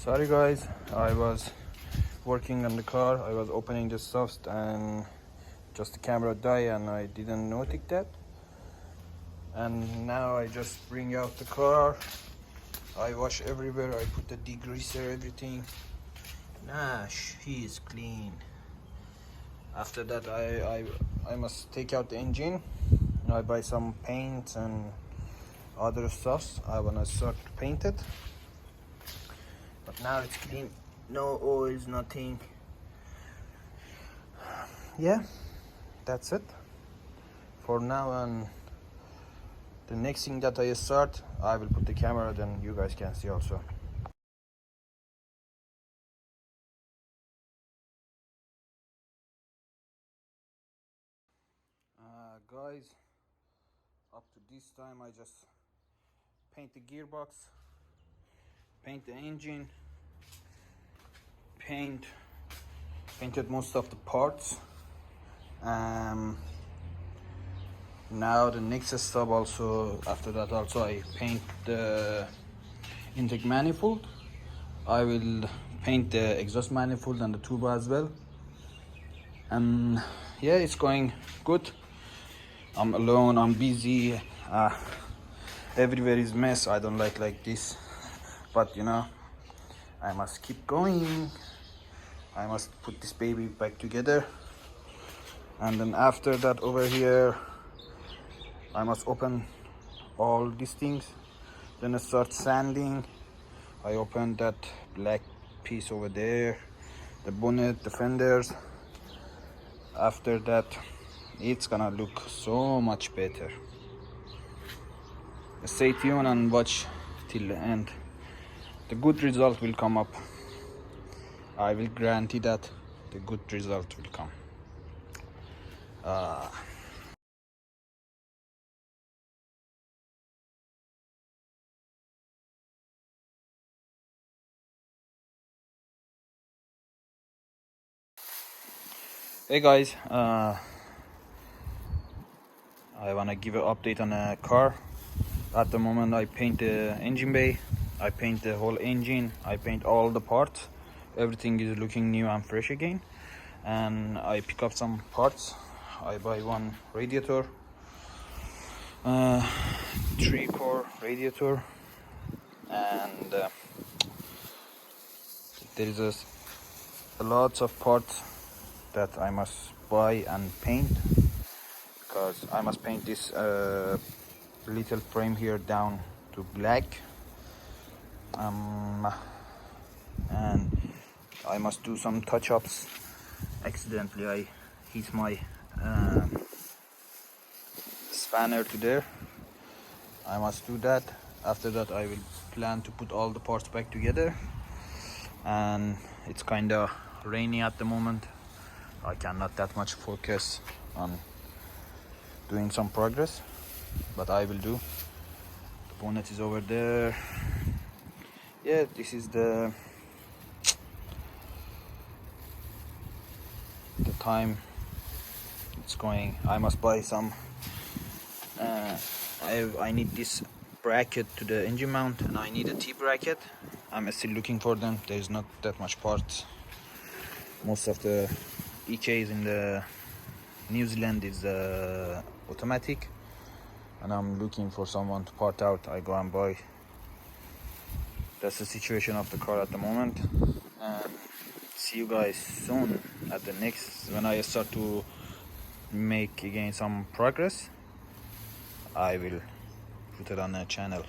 Sorry guys, I was working on the car. I was opening the stuff and just the camera died and I didn't notice that. And now I just bring out the car. I wash everywhere. I put the degreaser, everything. Nah, he is clean. After that, I must take out the engine. I buy some paint and other stuff. I wanna start to paint it. But now it's clean. No oils, nothing. Yeah, that's it for now. And the next thing that I start, I will put the camera, then you guys can see also. Guys, up to this time I just paint the gearbox, paint the engine, painted most of the parts. Now the next step, also after that, also I paint the intake manifold. I will paint the exhaust manifold and the turbo as well. And yeah, it's going good. I'm alone, I'm busy, everywhere is mess. I don't like this, but you know, I must keep going. I must put this baby back together. And then after that, over here I must open all these things, then I start sanding. I open that black piece over there, the bonnet, the fenders. After that, it's gonna look so much better. Stay tuned and watch till the end. The good result will come up. I will guarantee that the good result will come. Hey guys, I wanna give an update on a car. At the moment, I paint the engine bay, I paint the whole engine, I paint all the parts. Everything is looking new and fresh again. And I pick up some parts. I buy one radiator, 3-core radiator, and there is a lots of parts that I must buy and paint, because I must paint this little frame here down to black, and I must do some touch-ups. Accidentally I hit my spanner to there. I must do that. After that, I will plan to put all the parts back together. And it's kinda rainy at the moment. I cannot that much focus on doing some progress, but I will do. The bonnet is over there. Yeah, this is the time it's going. I must buy some. I need this bracket to the engine mount, and I need a T-bracket. I'm still looking for them. There's not that much parts. Most of the EKs in the New Zealand is automatic, and I'm looking for someone to part out. I go and buy. That's the situation of the car at the moment. And see you guys soon at the next, when I start to make again some progress. I will put it on the channel.